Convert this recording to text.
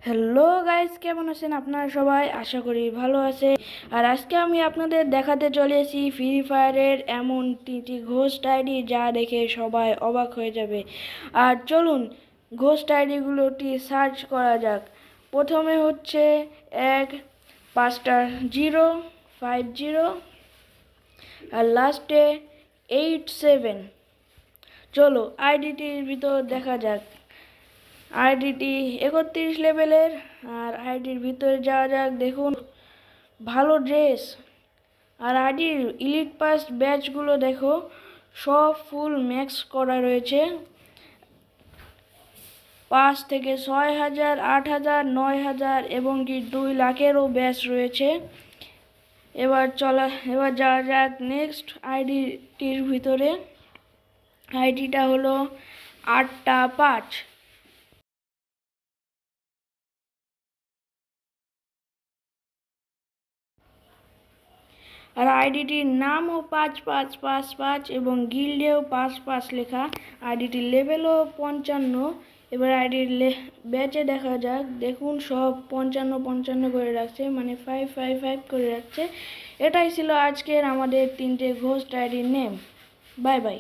Hello guys, কেমন আছেন আপনারা সবাই? আশা করি ভালো আছে। আর আজকে আমি আপনাদের দেখাতে চলেছি ফ্রি ফায়ারের এমন 3টি ঘোস্ট আইডি যা দেখে সবাই অবাক হয়ে যাবে। আর চলুন ঘোস্ট আইডিগুলোটি সার্চ করা যাক। প্রথমে হচ্ছে 1-5-0-5-0 আর লাস্টে 8-7। চলো আইডিটির ভিতর দেখা যাক। আইডিটি 31 লেভেলের। আর আইডির ভিতরে যাওয়া যাক। দেখুন ভালো ড্রেস। আর আইডির ইলিট পাস ব্যাচগুলো দেখো, সব ফুল ম্যাক্স করা রয়েছে। 5 থেকে 6,000, 8,000, 9,000 এবং কি 2 লাখেরও ব্যাচ রয়েছে। এবার যাওয়া যাক নেক্সট আইডিটির ভিতরে। আইডিটা হলো 8টা5। আর আইডিটির নামও 5555 এবং গিল্ডেও 55 লেখা। আইডিটির লেভেলও 55। এবার আইডির ব্যাচে দেখা যাক। দেখুন সব 55 করে রাখছে, মানে 555 করে রাখছে। এটাই ছিল আজকের আমাদের 3টে ঘোস্ট আইডির নেম। Bye bye.